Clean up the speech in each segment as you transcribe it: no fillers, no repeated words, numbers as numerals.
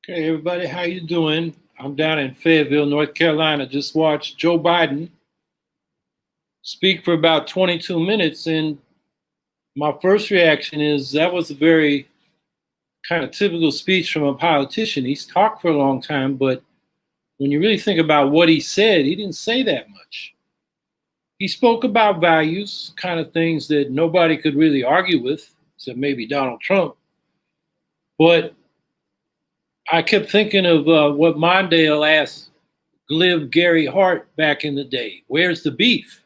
Okay, everybody, how you doing? I'm down in Fayetteville, North Carolina. Just watched Joe Biden speak for about 22 minutes, and my first reaction is that was a very kind of typical speech from a politician. He's talked for a long time, but when you really think about what he said, he didn't say that much. He spoke about values, kind of things that nobody could really argue with, except maybe Donald Trump. But I kept thinking of what Mondale asked glib Gary Hart back in the day. Where's the beef?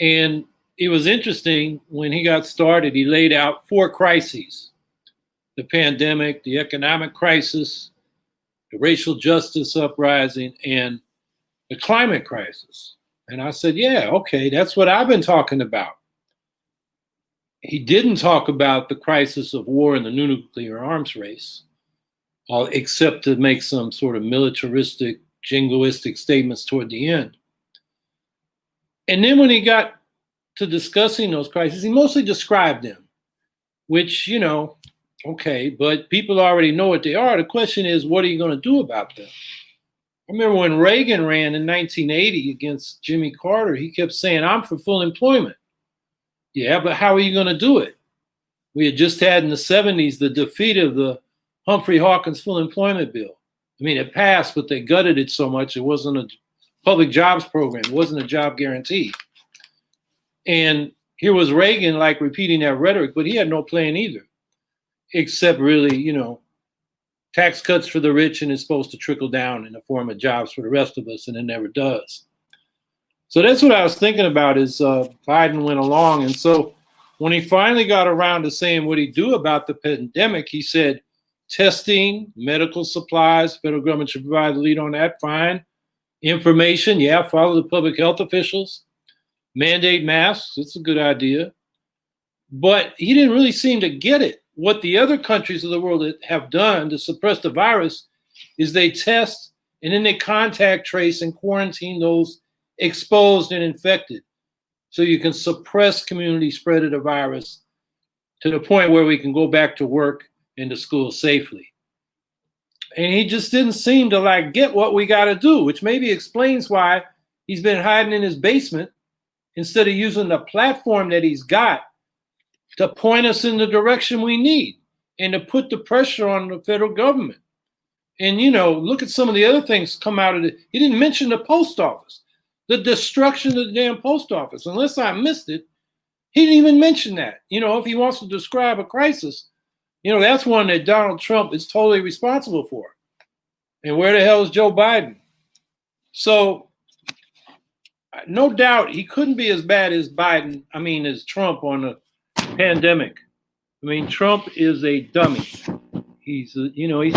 And it was interesting when he got started, he laid out four crises: the pandemic, the economic crisis, the racial justice uprising, and the climate crisis. And I said, yeah, okay, that's what I've been talking about. He didn't talk about the crisis of war and the new nuclear arms race, except to make some sort of militaristic, jingoistic statements toward the end. And then when he got to discussing those crises, he mostly described them, which, okay, but people already know what they are. The question is, what are you going to do about them? I remember when Reagan ran in 1980 against Jimmy Carter, he kept saying, I'm for full employment. Yeah, but how are you going to do it? We had just had in the 70s the defeat of the Humphrey Hawkins full employment bill. I mean, it passed, but they gutted it so much it wasn't a public jobs program. It wasn't a job guarantee. And here was Reagan like repeating that rhetoric, but he had no plan either, except really, tax cuts for the rich, and it's supposed to trickle down in the form of jobs for the rest of us, and it never does. So that's what I was thinking about is Biden went along. And so when he finally got around to saying what he'd do about the pandemic, he said, testing, medical supplies, federal government should provide the lead on that, fine. Information, yeah, follow the public health officials. Mandate masks, it's a good idea. But he didn't really seem to get it. What the other countries of the world have done to suppress the virus is they test and then they contact trace and quarantine those exposed and infected, so you can suppress community spread of the virus to the point where we can go back to work and to school safely. And he just didn't seem to get what we got to do, which maybe explains why he's been hiding in his basement instead of using the platform that he's got to point us in the direction we need and to put the pressure on the federal government. And, look at some of the other things come out of it. He didn't mention the post office, the destruction of the damn post office. Unless I missed it, he didn't even mention that. If he wants to describe a crisis, that's one that Donald Trump is totally responsible for. And where the hell is Joe Biden? So no doubt he couldn't be as bad as as Trump on the pandemic. Trump is a dummy. He's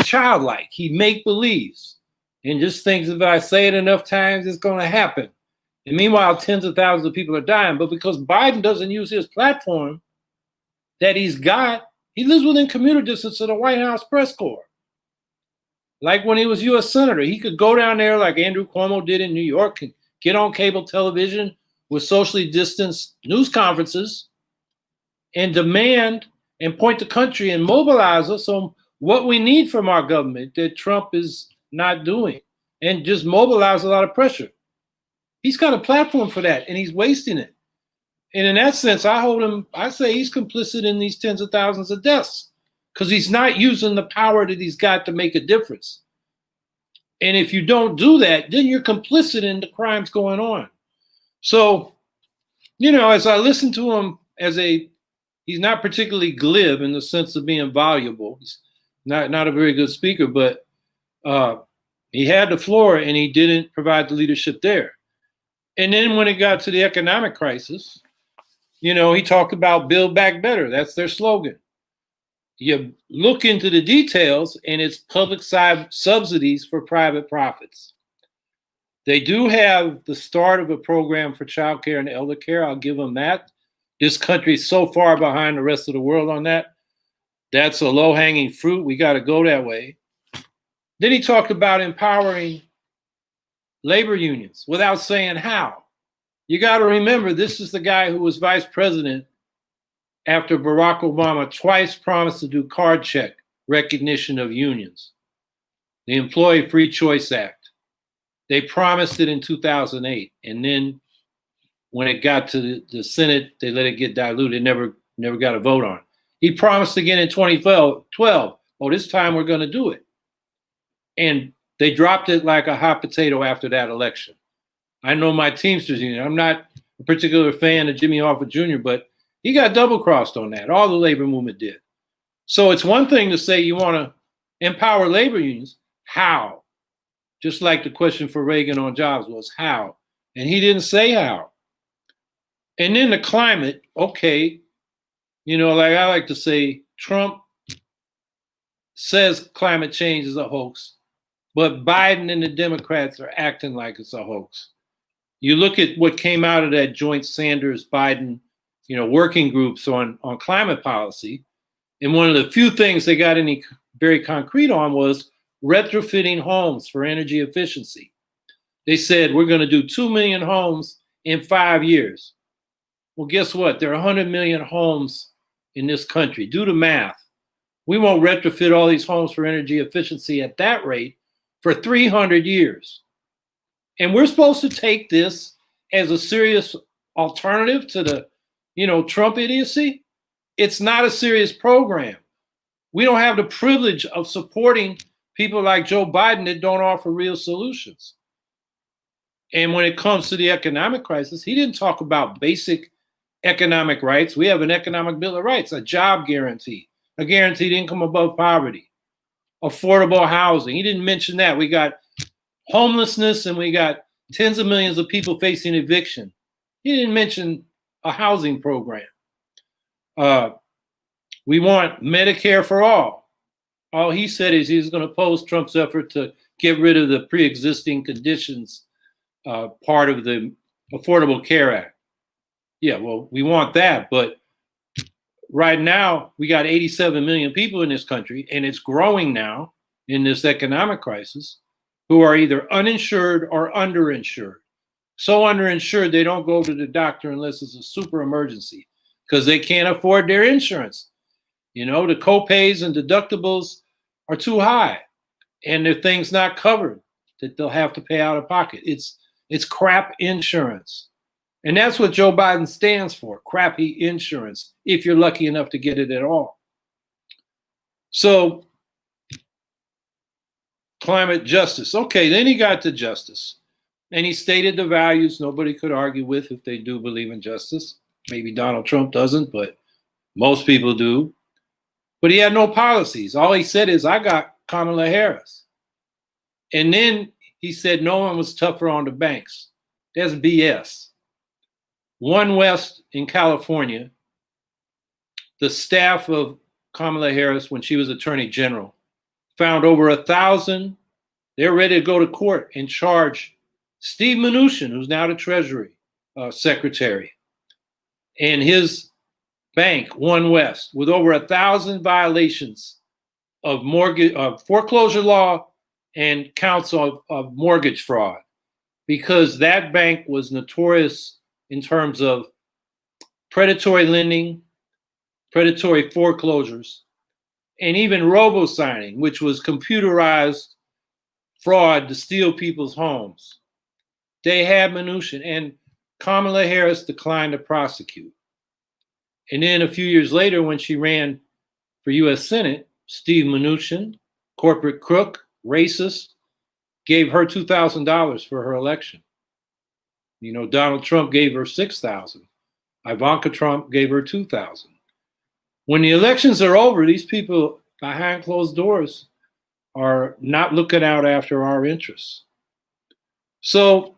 childlike. He make believes and just thinks if I say it enough times, it's going to happen. And meanwhile, tens of thousands of people are dying. But because Biden doesn't use his platform that he's got, he lives within commuter distance of the White House press corps. Like when he was U.S. Senator, he could go down there like Andrew Cuomo did in New York and get on cable television with socially distanced news conferences and demand and point the country and mobilize us on what we need from our government that Trump is not doing, and just mobilize a lot of pressure. He's got a platform for that, and he's wasting it. And in that sense, I say he's complicit in these tens of thousands of deaths because he's not using the power that he's got to make a difference. And if you don't do that, then you're complicit in the crimes going on. So, as I listen to him he's not particularly glib in the sense of being voluble. He's not a very good speaker, but he had the floor and he didn't provide the leadership there. And then when it got to the economic crisis, he talked about Build Back Better. That's their slogan. You look into the details and it's public subsidies for private profits. They do have the start of a program for child care and elder care. I'll give them that. This country is so far behind the rest of the world on that. That's a low-hanging fruit. We got to go that way. Then he talked about empowering labor unions without saying how. You got to remember, this is the guy who was vice president after Barack Obama twice promised to do card check recognition of unions. the Employee Free Choice Act. They promised it in 2008, and then when it got to the Senate, they let it get diluted. Never got a vote on it. He promised again in 2012, oh, this time we're going to do it. And they dropped it like a hot potato after that election. I know my Teamsters union. I'm not a particular fan of Jimmy Hoffa Jr., but he got double-crossed on that. All the labor movement did. So it's one thing to say you want to empower labor unions. How? Just like the question for Reagan on jobs was how. And he didn't say how. And then the climate, okay, like I like to say, Trump says climate change is a hoax, but Biden and the Democrats are acting like it's a hoax. You look at what came out of that joint Sanders-Biden, working groups on climate policy, and one of the few things they got any very concrete on was retrofitting homes for energy efficiency. They said, we're going to do 2 million homes in 5 years. Well, guess what? There are 100 million homes in this country. Do the math. We won't retrofit all these homes for energy efficiency at that rate for 300 years. And we're supposed to take this as a serious alternative to the, Trump idiocy. It's not a serious program. We don't have the privilege of supporting people like Joe Biden that don't offer real solutions. And when it comes to the economic crisis, he didn't talk about basic economic rights. We have an economic bill of rights, a job guarantee, a guaranteed income above poverty, affordable housing. He didn't mention that. We got homelessness and we got tens of millions of people facing eviction. He didn't mention a housing program. We want Medicare for all. All he said is he's going to oppose Trump's effort to get rid of the pre-existing conditions part of the Affordable Care Act. Yeah, well, we want that, but right now we got 87 million people in this country, and it's growing now in this economic crisis, who are either uninsured or underinsured. So underinsured they don't go to the doctor unless it's a super emergency because they can't afford their insurance. The co-pays and deductibles are too high, and there are things not covered that they'll have to pay out of pocket. It's crap insurance. And that's what Joe Biden stands for, crappy insurance, if you're lucky enough to get it at all. So, climate justice. Okay, then he got to justice. And he stated the values nobody could argue with if they do believe in justice. Maybe Donald Trump doesn't, but most people do. But he had no policies. All he said is, I got Kamala Harris. And then he said no one was tougher on the banks. That's BS. One West in California, the staff of Kamala Harris, when she was Attorney General, found over 1,000. They're ready to go to court and charge Steve Mnuchin, who's now the Treasury Secretary, and his bank, One West, with over 1,000 violations of foreclosure law and counts of mortgage fraud, because that bank was notorious in terms of predatory lending, predatory foreclosures, and even robo-signing, which was computerized fraud to steal people's homes. They had Mnuchin, and Kamala Harris declined to prosecute. And then a few years later, when she ran for U.S. Senate, Steve Mnuchin, corporate crook, racist, gave her $2,000 for her election. Donald Trump gave her $6,000. Ivanka Trump gave her $2,000. When the elections are over, these people behind closed doors are not looking out after our interests. So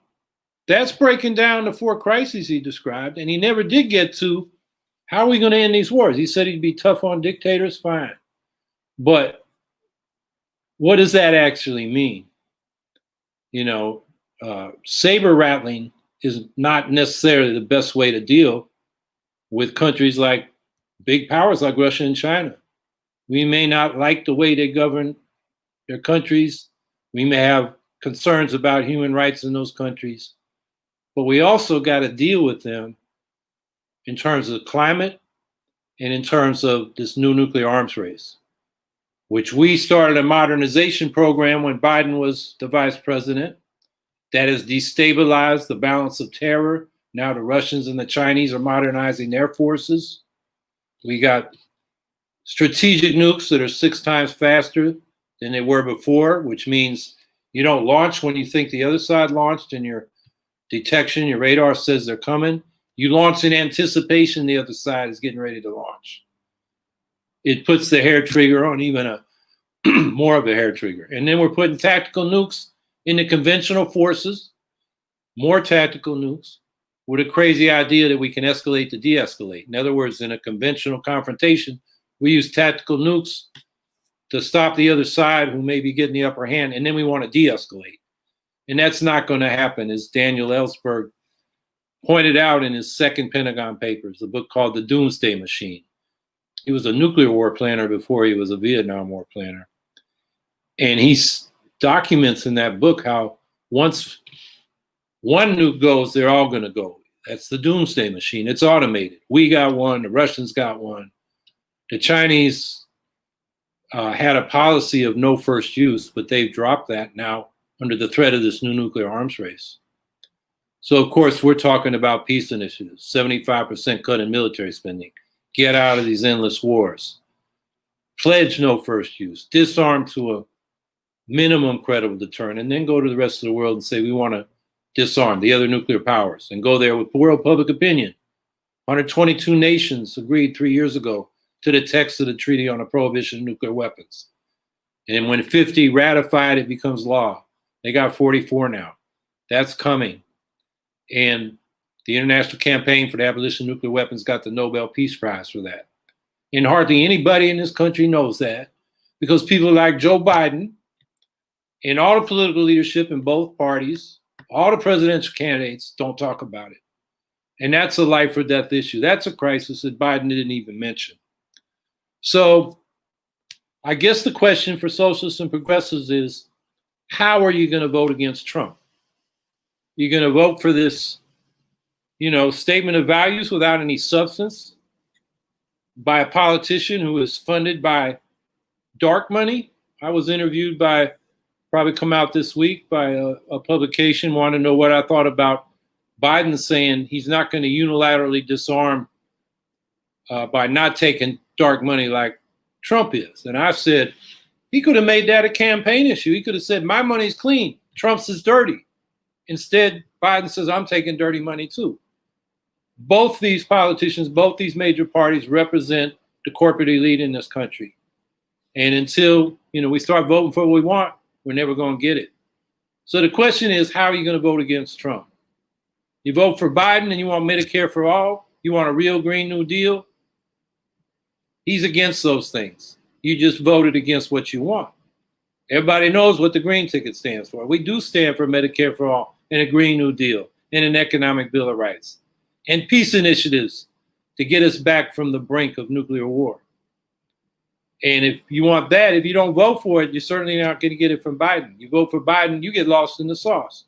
that's breaking down the 4 crises he described, and he never did get to how are we going to end these wars. He said he'd be tough on dictators, fine. But what does that actually mean? Saber rattling is not necessarily the best way to deal with countries like big powers like Russia and China. We may not like the way they govern their countries. We may have concerns about human rights in those countries, but we also got to deal with them in terms of climate and in terms of this new nuclear arms race. which we started a modernization program when Biden was the vice president, that has destabilized the balance of terror. Now the Russians and the Chinese are modernizing their forces. We got strategic nukes that are 6 times faster than they were before, which means you don't launch when you think the other side launched and your detection, your radar says they're coming. You launch in anticipation the other side is getting ready to launch. It puts the hair trigger on even a more of a hair trigger. And then we're putting tactical nukes in the conventional forces, more tactical nukes, with a crazy idea that we can escalate to de-escalate. In other words, in a conventional confrontation, we use tactical nukes to stop the other side who may be getting the upper hand, and then we want to de-escalate. And that's not going to happen, as Daniel Ellsberg pointed out in his second Pentagon Papers, a book called The Doomsday Machine. He was a nuclear war planner before he was a Vietnam War planner. And he documents in that book how once one nuke goes, they're all going to go. That's the doomsday machine. It's automated. We got one. The Russians got one. The Chinese had a policy of no first use, but they've dropped that now under the threat of this new nuclear arms race. So, of course, we're talking about peace initiatives, 75% cut in military spending, get out of these endless wars, pledge no first use, disarm to a minimum credible deterrent, and then go to the rest of the world and say we want to disarm the other nuclear powers and go there with world public opinion. 122 nations agreed 3 years ago to the text of the Treaty on the Prohibition of Nuclear Weapons. And when 50 ratified, it becomes law. They got 44 now. That's coming. And the International Campaign for the Abolition of Nuclear Weapons got the Nobel Peace Prize for that. And hardly anybody in this country knows that, because people like Joe Biden and all the political leadership in both parties, all the presidential candidates don't talk about it. And that's a life or death issue. That's a crisis that Biden didn't even mention. So I guess the question for socialists and progressives is, how are you going to vote against Trump? You're going to vote for this, statement of values without any substance by a politician who is funded by dark money? I was interviewed by, probably come out this week, by a publication, wanted to know what I thought about Biden saying he's not going to unilaterally disarm by not taking dark money like Trump is. And I said, he could have made that a campaign issue. He could have said, my money's clean, Trump's is dirty. Instead, Biden says, I'm taking dirty money too. Both these politicians, both these major parties represent the corporate elite in this country. And until, we start voting for what we want, we're never going to get it. So the question is, how are you going to vote against Trump? You vote for Biden and you want Medicare for all? You want a real Green New Deal? He's against those things. You just voted against what you want. Everybody knows what the green ticket stands for. We do stand for Medicare for all and a Green New Deal and an economic Bill of Rights and peace initiatives to get us back from the brink of nuclear war. And if you want that, if you don't vote for it, you're certainly not going to get it from Biden. You vote for Biden, you get lost in the sauce.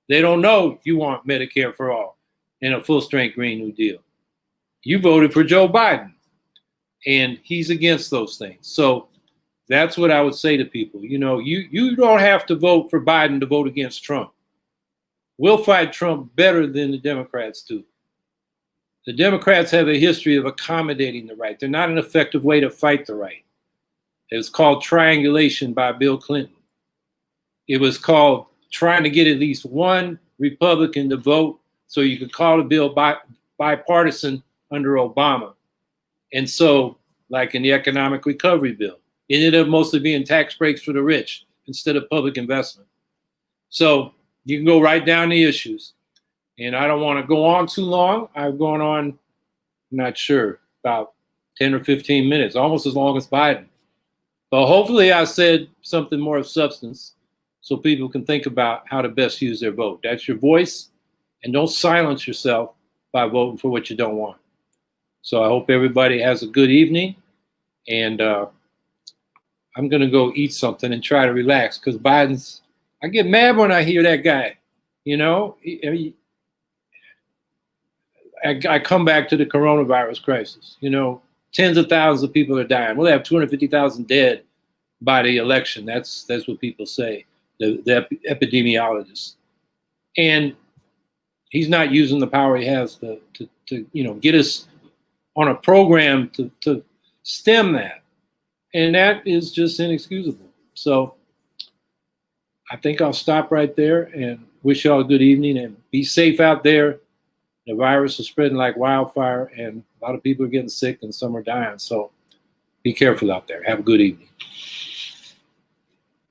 They don't know you want Medicare for all and a full-strength Green New Deal. You voted for Joe Biden, and he's against those things. So that's what I would say to people. You don't have to vote for Biden to vote against Trump. We'll fight Trump better than the Democrats do. The Democrats have a history of accommodating the right. They're not an effective way to fight the right. It was called triangulation by Bill Clinton. It was called trying to get at least one Republican to vote so you could call the bill bipartisan under Obama. And so, like in the economic recovery bill, it ended up mostly being tax breaks for the rich instead of public investment. So you can go right down the issues. And I don't want to go on too long. I've gone on, I'm not sure, about 10 or 15 minutes, almost as long as Biden. But hopefully I said something more of substance so people can think about how to best use their vote. That's your voice, and don't silence yourself by voting for what you don't want. So I hope everybody has a good evening, and I'm going to go eat something and try to relax, because I get mad when I hear that guy. I come back to the coronavirus crisis. Tens of thousands of people are dying. We'll have 250,000 dead by the election. That's what people say, the epidemiologists. And he's not using the power he has to get us on a program to stem that. And that is just inexcusable. So I think I'll stop right there and wish y'all a good evening and be safe out there. The virus is spreading like wildfire and a lot of people are getting sick and some are dying. So be careful out there. Have a good evening.